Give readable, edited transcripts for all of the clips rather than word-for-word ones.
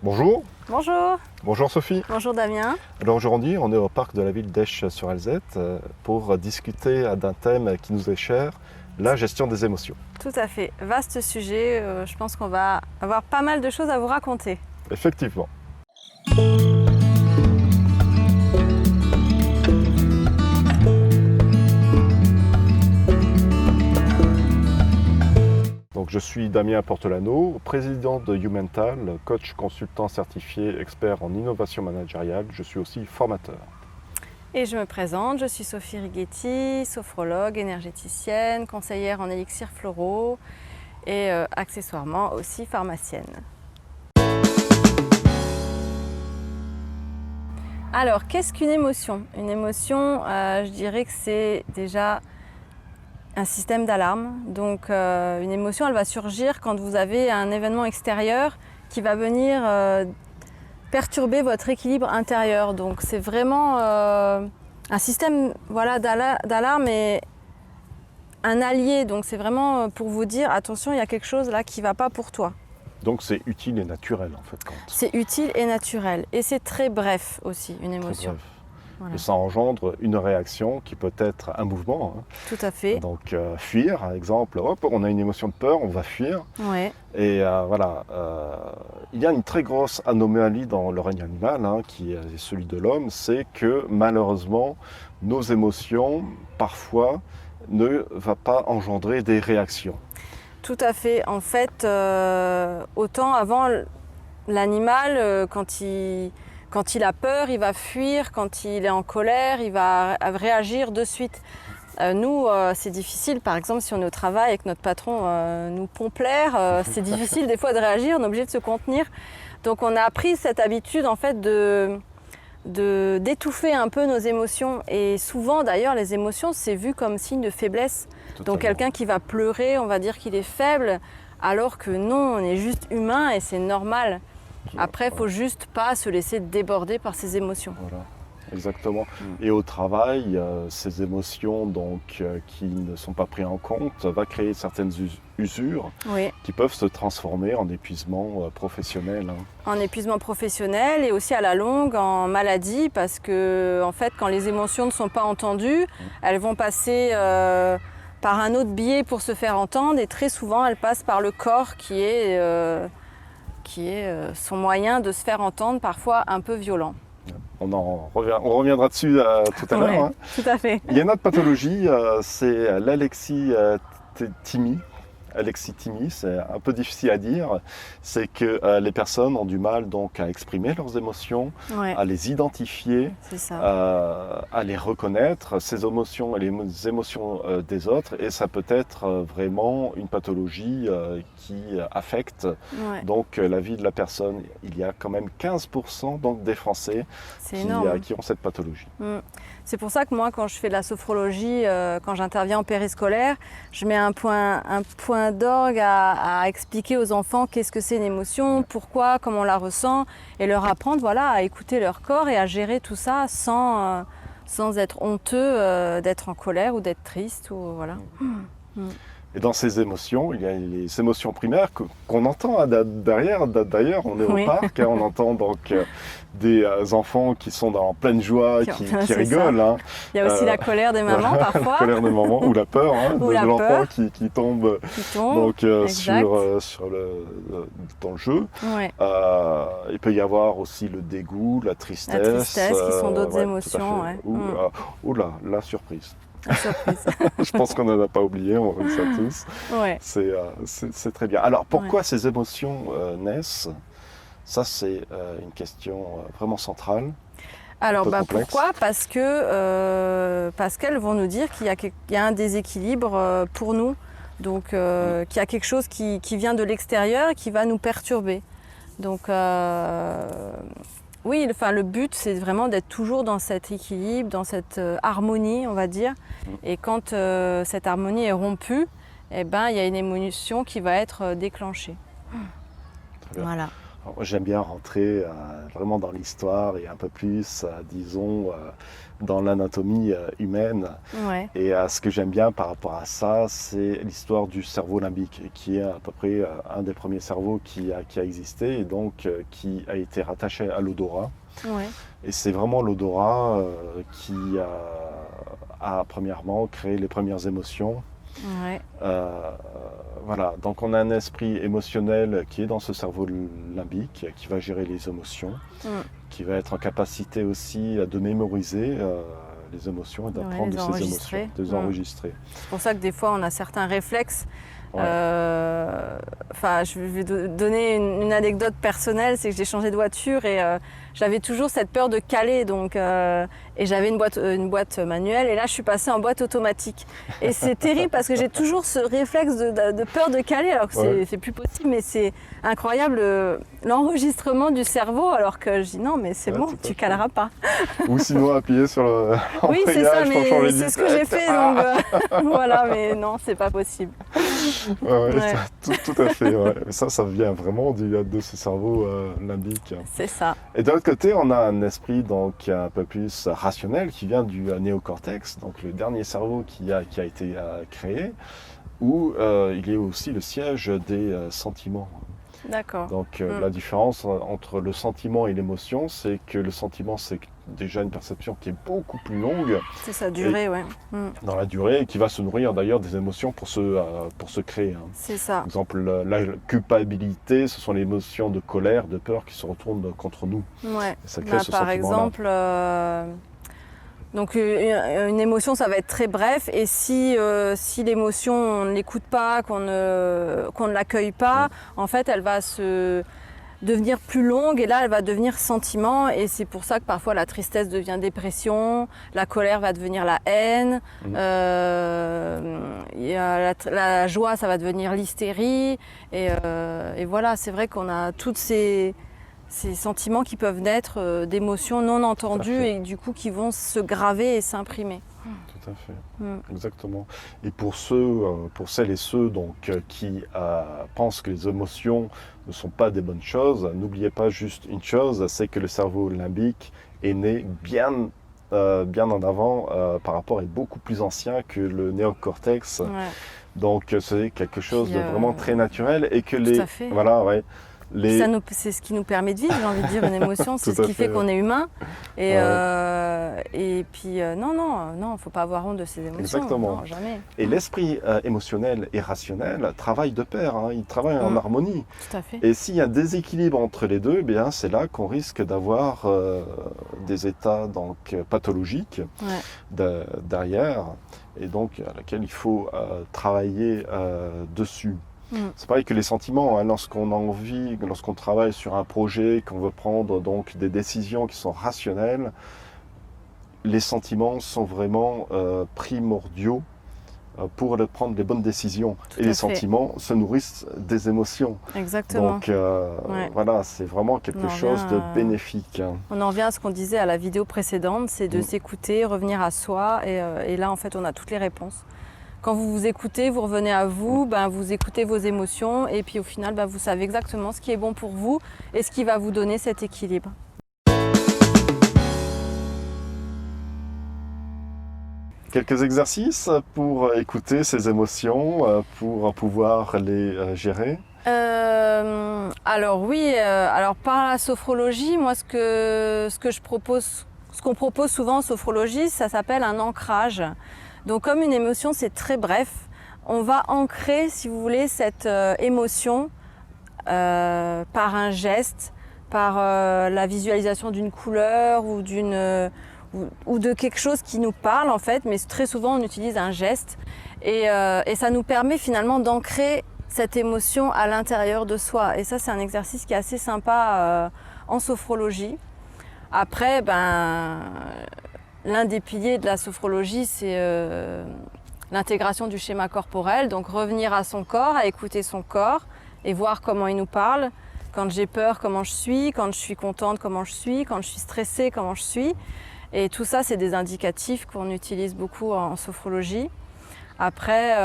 Bonjour. Bonjour. Bonjour Sophie. Bonjour Damien. Alors aujourd'hui, on est au parc de la ville d'Esch-sur-Alzette pour discuter d'un thème qui nous est cher, la gestion des émotions. Tout à fait. Vaste sujet. Je pense qu'on va avoir pas mal de choses à vous raconter. Effectivement. Donc, je suis Damien Portelano, président de YouMental, coach consultant certifié, expert en innovation managériale. Je suis aussi formateur. Et je me présente, je suis Sophie Righetti, sophrologue, énergéticienne, conseillère en élixirs floraux et accessoirement aussi pharmacienne. Alors, qu'est-ce qu'une émotion? Une émotion, je dirais que c'est déjà un système d'alarme. Donc une émotion, elle va surgir quand vous avez un événement extérieur qui va venir perturber votre équilibre intérieur. Donc c'est vraiment un système d'alarme et un allié. Donc c'est vraiment pour vous dire attention, il y a quelque chose là qui ne va pas pour toi. Donc c'est utile et naturel en fait. C'est utile et naturel. Et c'est très bref aussi, une émotion. Très bref. Voilà. Et ça engendre une réaction qui peut être un mouvement. Tout à fait. Donc fuir, par exemple, hop, on a une émotion de peur, on va fuir. Ouais. Et il y a une très grosse anomalie dans le règne animal, qui est celui de l'homme, c'est que malheureusement, nos émotions, parfois, ne vont pas engendrer des réactions. Tout à fait. En fait, autant avant, l'animal, quand il a peur, il va fuir. Quand il est en colère, il va réagir de suite. Nous, c'est difficile. Par exemple, si on est au travail et que notre patron nous pompe l'air, c'est difficile des fois de réagir. On est obligé de se contenir. Donc, on a appris cette habitude en fait d'étouffer un peu nos émotions. Et souvent, d'ailleurs, les émotions, c'est vu comme signe de faiblesse. Totalement. Donc, quelqu'un qui va pleurer, on va dire qu'il est faible, alors que non, on est juste humain et c'est normal. Après, il ne faut juste pas se laisser déborder par ses émotions. Voilà, exactement. Et au travail, ces émotions qui ne sont pas prises en compte vont créer certaines usures qui peuvent se transformer en épuisement professionnel. En épuisement professionnel et aussi à la longue en maladie parce que en fait, quand les émotions ne sont pas entendues, elles vont passer par un autre biais pour se faire entendre et très souvent, elles passent par le corps qui est son moyen de se faire entendre, parfois un peu violent. On reviendra dessus tout à l'heure. Ouais, tout à fait. Il y a une autre pathologie, c'est l'alexithymie. Alexithymie, c'est un peu difficile à dire. C'est que les personnes ont du mal donc à exprimer leurs émotions, à les identifier, à les reconnaître, ces émotions et les émotions des autres. Et ça peut être vraiment une pathologie qui affecte donc la vie de la personne. Il y a quand même 15% donc des Français qui ont cette pathologie. C'est pour ça que moi, quand je fais de la sophrologie, quand j'interviens en périscolaire, je mets un point d'orgue à expliquer aux enfants qu'est-ce que c'est une émotion, pourquoi, comment on la ressent, et leur apprendre à écouter leur corps et à gérer tout ça sans être honteux d'être en colère ou d'être triste. Et dans ces émotions, il y a les émotions primaires qu'on entend derrière. D'ailleurs, on est au parc, on entend donc des enfants qui sont en pleine joie, qui rigolent. Il y a aussi la colère des mamans parfois. La colère des mamans ou la peur ou de l'enfant qui tombe, donc, dans le jeu. Il peut y avoir aussi le dégoût, la tristesse. La tristesse, qui sont d'autres émotions. La surprise. La surprise. Je pense qu'on n'en a pas oublié, on remet ça tous. C'est très bien. Alors pourquoi ces émotions naissent? Ça, c'est une question vraiment centrale. Alors pourquoi? Parce qu'elles vont nous dire qu'il y a un déséquilibre pour nous, donc qu'il y a quelque chose qui vient de l'extérieur et qui va nous perturber. Donc oui, le but, c'est vraiment d'être toujours dans cet équilibre, dans cette harmonie, on va dire. Et quand cette harmonie est rompue, il y a une émotion qui va être déclenchée. Très bien. Voilà. Alors, j'aime bien rentrer vraiment dans l'histoire et un peu plus, disons, dans l'anatomie humaine. Ouais, Et ce que j'aime bien par rapport à ça, c'est l'histoire du cerveau limbique, qui est à peu près un des premiers cerveaux qui a existé et donc qui a été rattaché à l'odorat. ouais, Et c'est vraiment l'odorat qui a premièrement créé les premières émotions. ouais, Euh, voilà, donc on a un esprit émotionnel qui est dans ce cerveau limbique, qui va gérer les émotions, mm, qui va être en capacité aussi de mémoriser les émotions et ouais, d'apprendre les de ces émotions, enregistrer. de les enregistrer. C'est pour ça que des fois on a certains réflexes. Ouais. Enfin, je vais donner une anecdote personnelle, c'est que j'ai changé de voiture et j'avais toujours cette peur de caler, donc et j'avais une boîte manuelle et là je suis passée en boîte automatique. Et c'est terrible parce que j'ai toujours ce réflexe de peur de caler, alors que c'est plus possible, mais c'est incroyable l'enregistrement du cerveau, alors que je dis non, mais c'est Ouais, bon, tout à tu fait. caleras pas. Ou sinon appuyer sur Oui, c'est ça, l'embrayage pour changer mais de c'est ce que j'ai vitesse. fait, donc voilà, mais non, c'est pas possible. Ouais, Ouais. tout à fait. Ouais. Ça vient vraiment de ce cerveau limbique. C'est ça. Et de l'autre côté, on a un esprit donc un peu plus rationnel qui vient du néocortex, donc le dernier cerveau qui a été créé, où il est aussi le siège des sentiments. D'accord. Donc la différence entre le sentiment et l'émotion, c'est que le sentiment, c'est déjà une perception qui est beaucoup plus longue C'est sa durée, ouais. dans la durée et qui va se nourrir d'ailleurs des émotions pour se créer. Hein. C'est ça. Par exemple, la culpabilité, ce sont les émotions de colère, de peur qui se retournent contre nous. Ouais. Et ça crée Bah, ce par sentiment-là. exemple, donc une émotion, ça va être très bref. Et si l'émotion, on ne l'écoute pas, qu'on ne l'accueille pas, en fait, elle va se devenir plus longue et là, elle va devenir sentiment. Et c'est pour ça que parfois la tristesse devient dépression, la colère va devenir la haine, il y a la joie, ça va devenir l'hystérie. Et voilà, c'est vrai qu'on a toutes ces sentiments qui peuvent naître d'émotions non entendues et du coup qui vont se graver et s'imprimer. Tout à fait, exactement. Et pour celles et ceux donc, qui pensent que les émotions ne sont pas des bonnes choses, n'oubliez pas juste une chose, c'est que le cerveau limbique est né bien en avant par rapport et beaucoup plus ancien que le néocortex. Ouais. Donc c'est quelque chose Puis, de vraiment très naturel et que tout à fait. voilà, ouais, C'est ce qui nous permet de vivre, j'ai envie de dire, une émotion, c'est Tout ce à qui fait fait, qu'on est humain. Et, Ouais. et puis, non, il ne faut pas avoir honte de ses émotions. Exactement. Non, jamais. Et l'esprit émotionnel et rationnel travaillent de pair, hein, ils travaillent en harmonie. Tout à fait. Et s'il y a un déséquilibre entre les deux, eh bien c'est là qu'on risque d'avoir des états donc, pathologiques derrière, et donc à laquelle il faut travailler dessus. C'est pareil que les sentiments, hein, lorsqu'on a envie, lorsqu'on travaille sur un projet, qu'on veut prendre donc des décisions qui sont rationnelles, les sentiments sont vraiment primordiaux pour prendre les bonnes décisions. Tout et à les fait. sentiments se nourrissent des émotions. Exactement. Donc voilà, c'est vraiment quelque chose de bénéfique. Hein. On en revient à ce qu'on disait à la vidéo précédente, c'est de s'écouter, revenir à soi, et là en fait on a toutes les réponses. Quand vous vous écoutez, vous revenez à vous, vous écoutez vos émotions et puis au final vous savez exactement ce qui est bon pour vous et ce qui va vous donner cet équilibre. Quelques exercices pour écouter ces émotions, pour pouvoir les gérer. Alors oui, alors par la sophrologie, moi ce qu'on propose souvent en sophrologie, ça s'appelle un ancrage. Donc comme une émotion c'est très bref, on va ancrer, si vous voulez, cette émotion par un geste, par la visualisation d'une couleur ou de quelque chose qui nous parle en fait, mais très souvent on utilise un geste et ça nous permet finalement d'ancrer cette émotion à l'intérieur de soi. Et ça c'est un exercice qui est assez sympa en sophrologie. Après, l'un des piliers de la sophrologie, c'est l'intégration du schéma corporel, donc revenir à son corps, à écouter son corps et voir comment il nous parle. Quand j'ai peur, comment je suis, quand je suis contente, comment je suis, quand je suis stressée, comment je suis. Et tout ça, c'est des indicatifs qu'on utilise beaucoup en sophrologie. Après,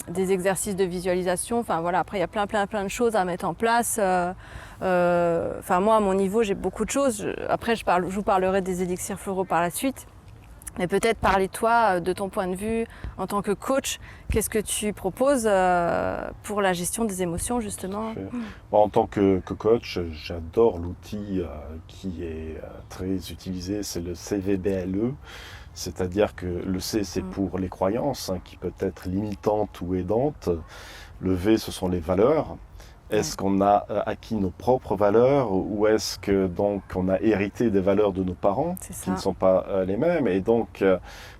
des exercices de visualisation. Enfin voilà, après il y a plein de choses à mettre en place. Enfin moi à mon niveau j'ai beaucoup de choses. Après je vous parlerai des élixirs floraux par la suite. Mais peut-être parler toi de ton point de vue en tant que coach. Qu'est-ce que tu proposes pour la gestion des émotions justement? Bon, en tant que coach, j'adore l'outil qui est très utilisé, c'est le CVBLE. C'est-à-dire que le C, c'est pour les croyances, hein, qui peut être limitantes ou aidantes. Le V, ce sont les valeurs. Est-ce qu'on a acquis nos propres valeurs ou est-ce que donc on a hérité des valeurs de nos parents qui ne sont pas les mêmes et donc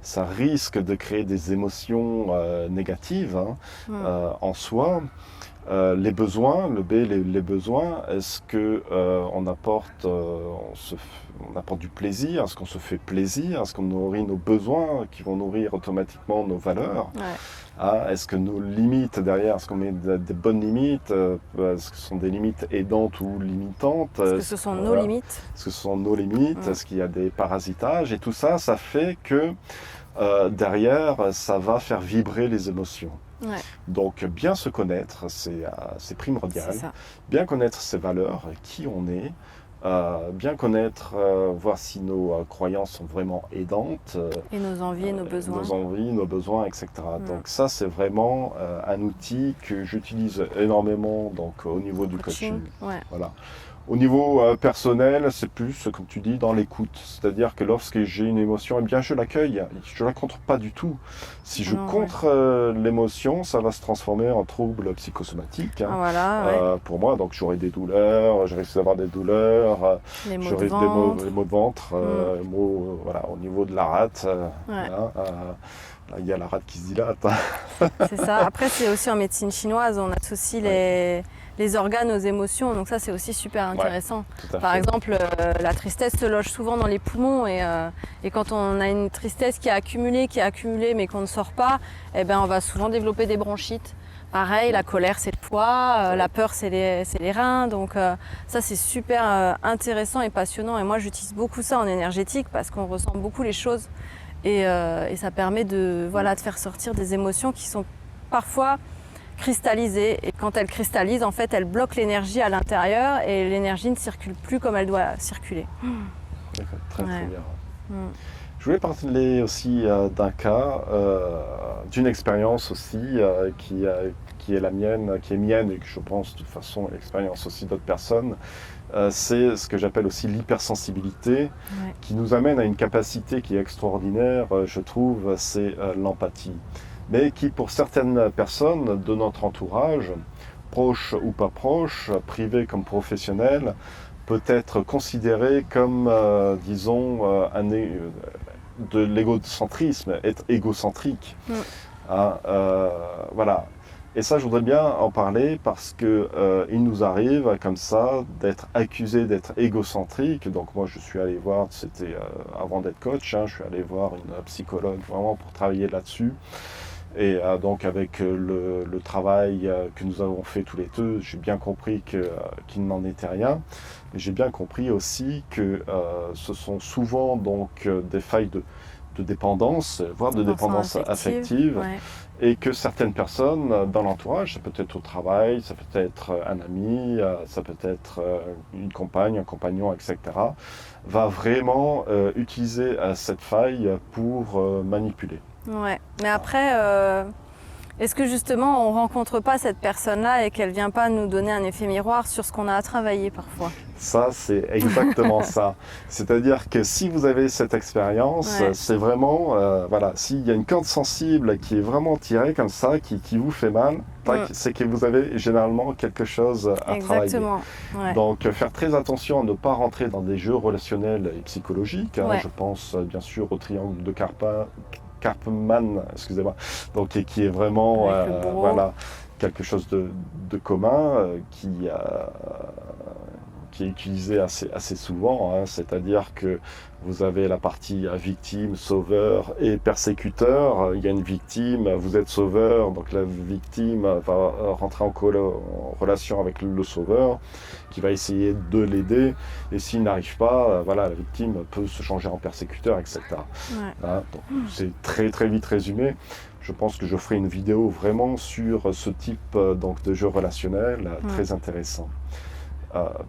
ça risque de créer des émotions négatives en soi. Les besoins, le B, les besoins, est-ce que on apporte du plaisir, est-ce qu'on se fait plaisir, est-ce qu'on nourrit nos besoins qui vont nourrir automatiquement nos valeurs? Est-ce que nos limites derrière, est-ce qu'on met des bonnes limites, est-ce que ce sont des limites aidantes ou limitantes? Est-ce que ce sont nos limites? Est-ce que ce sont nos limites? Est-ce qu'il y a des parasitages? Et tout ça, ça fait que derrière, ça va faire vibrer les émotions. Donc bien se connaître, c'est primordial. Bien connaître ses valeurs, qui on est, bien connaître, voir si nos croyances sont vraiment aidantes. Et nos envies et nos besoins. Nos envies, nos besoins, etc. Donc ça, c'est vraiment un outil que j'utilise énormément donc, au niveau du coaching. Voilà. Au niveau personnel, c'est plus, comme tu dis, dans l'écoute. C'est-à-dire que lorsque j'ai une émotion, eh bien, je l'accueille. Je ne la contre pas du tout. Si je contre l'émotion, ça va se transformer en trouble psychosomatique. Pour moi, donc j'aurai des douleurs, je risque d'avoir des douleurs, j'aurai des maux de ventre, au niveau de la rate. Il y a la rate qui se dilate. C'est ça. Après, c'est aussi en médecine chinoise, on associe les organes aux émotions, donc ça c'est aussi super intéressant. Par exemple, la tristesse se loge souvent dans les poumons et quand on a une tristesse qui a accumulé mais qu'on ne sort pas, eh ben, on va souvent développer des bronchites. Pareil, la colère c'est le foie, la peur c'est les reins, donc ça c'est super intéressant et passionnant et moi j'utilise beaucoup ça en énergétique parce qu'on ressent beaucoup les choses et ça permet de faire sortir des émotions qui sont parfois cristallisée et quand elle cristallise en fait elle bloque l'énergie à l'intérieur et l'énergie ne circule plus comme elle doit circuler. Très bien. Je voulais parler aussi d'un cas, d'une expérience aussi qui est la mienne, qui est mienne et que je pense de toute façon l'expérience aussi d'autres personnes. C'est ce que j'appelle aussi l'hypersensibilité qui nous amène à une capacité qui est extraordinaire, je trouve, c'est l'empathie. Mais qui pour certaines personnes de notre entourage, proches ou pas proches, privés comme professionnels, peut être considéré comme, de l'égocentrisme, être égocentrique. Voilà. Et ça, je voudrais bien en parler parce que il nous arrive comme ça d'être accusé d'être égocentrique. Donc moi, je suis allé voir, c'était avant d'être coach, je suis allé voir une psychologue vraiment pour travailler là-dessus. Et donc avec le travail que nous avons fait tous les deux, j'ai bien compris qu'il n'en était rien. Mais j'ai bien compris aussi que ce sont souvent donc des failles de dépendance, voire de dépendance affective. Et que certaines personnes dans l'entourage, ça peut être au travail, ça peut être un ami, ça peut être une compagne, un compagnon, etc., va vraiment utiliser cette faille pour manipuler. Ouais, mais après, est-ce que justement on rencontre pas cette personne-là et qu'elle vient pas nous donner un effet miroir sur ce qu'on a à travailler parfois? Ça, c'est exactement ça. C'est-à-dire que si vous avez cette expérience, c'est vraiment, s'il y a une corde sensible qui est vraiment tirée comme ça, qui vous fait mal, c'est que vous avez généralement quelque chose à travailler. Donc, faire très attention à ne pas rentrer dans des jeux relationnels et psychologiques. Je pense bien sûr au triangle de Karpman, excusez-moi, donc qui est vraiment quelque chose de commun, qui qui est utilisé assez souvent, hein, c'est-à-dire que vous avez la partie victime, sauveur et persécuteur. Il y a une victime, vous êtes sauveur, donc la victime va rentrer en relation avec le sauveur qui va essayer de l'aider, et s'il n'arrive pas, voilà, la victime peut se changer en persécuteur, etc. Ouais. Hein, donc, c'est très vite résumé. Je pense que je ferai une vidéo vraiment sur ce type donc, de jeu relationnel, très intéressant.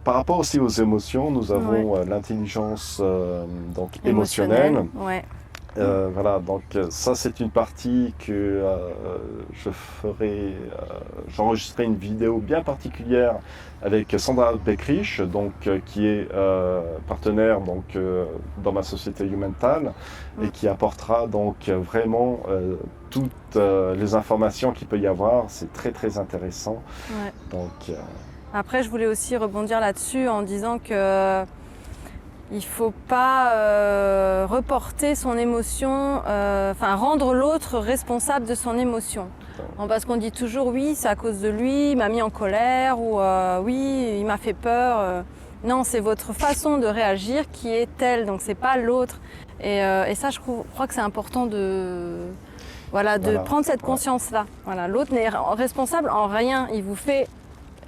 Par rapport aussi aux émotions, nous avons l'intelligence donc émotionnelle. Ouais. Voilà, donc ça c'est une partie que j'enregistrerai une vidéo bien particulière avec Sandra Beckrich, donc qui est partenaire donc dans ma société Humental et qui apportera donc vraiment toutes les informations qu'il peut y avoir. C'est très intéressant. Ouais. Donc après, je voulais aussi rebondir là-dessus en disant que il ne faut pas reporter son émotion, rendre l'autre responsable de son émotion. Parce qu'on dit toujours oui, c'est à cause de lui, il m'a mis en colère, ou oui, il m'a fait peur. Non, c'est votre façon de réagir qui est telle, donc c'est pas l'autre. Et ça, je crois que c'est important de prendre cette conscience-là. Voilà, l'autre n'est responsable en rien, il vous fait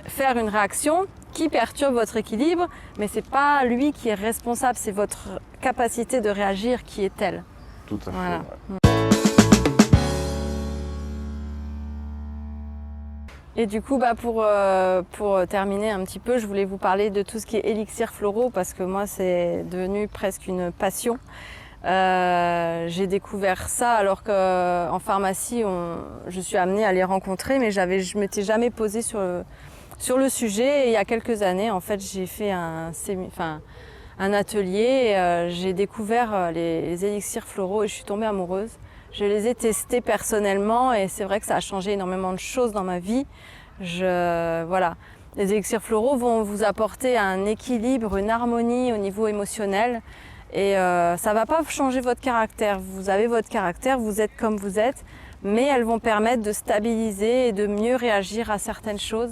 faire une réaction qui perturbe votre équilibre, mais c'est pas lui qui est responsable, c'est votre capacité de réagir qui est telle. Tout à fait. Voilà. Et du coup, pour terminer un petit peu, je voulais vous parler de tout ce qui est élixirs floraux, parce que moi, c'est devenu presque une passion. J'ai découvert ça alors qu'en pharmacie, je suis amenée à les rencontrer, mais je m'étais jamais posée sur le sujet. Et il y a quelques années, en fait, j'ai fait un atelier, et, j'ai découvert les élixirs floraux et je suis tombée amoureuse. Je les ai testés personnellement et c'est vrai que ça a changé énormément de choses dans ma vie. Voilà. Les élixirs floraux vont vous apporter un équilibre, une harmonie au niveau émotionnel, et ça ne va pas changer votre caractère. Vous avez votre caractère, vous êtes comme vous êtes, mais elles vont permettre de stabiliser et de mieux réagir à certaines choses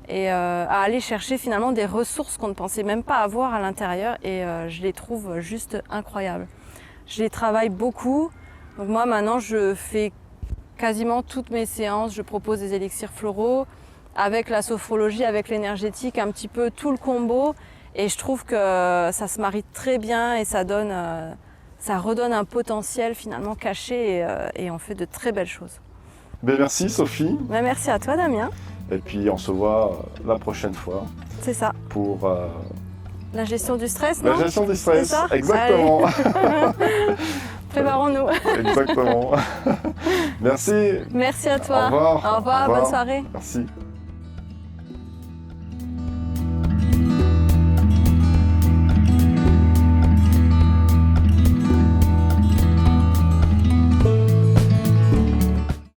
et à aller chercher finalement des ressources qu'on ne pensait même pas avoir à l'intérieur, et je les trouve juste incroyables. Je les travaille beaucoup. Donc moi maintenant je fais quasiment toutes mes séances, je propose des élixirs floraux avec la sophrologie, avec l'énergétique, un petit peu tout le combo, et je trouve que ça se marie très bien et ça redonne un potentiel finalement caché, et on fait de très belles choses. Ben merci Sophie. Ben merci à toi Damien. Et puis on se voit la prochaine fois. C'est ça. Pour la gestion du stress, non? La gestion du stress, c'est ça, exactement. Préparons-nous. Exactement. Merci. Merci à toi. Au revoir. Au revoir, bonne soirée. Merci.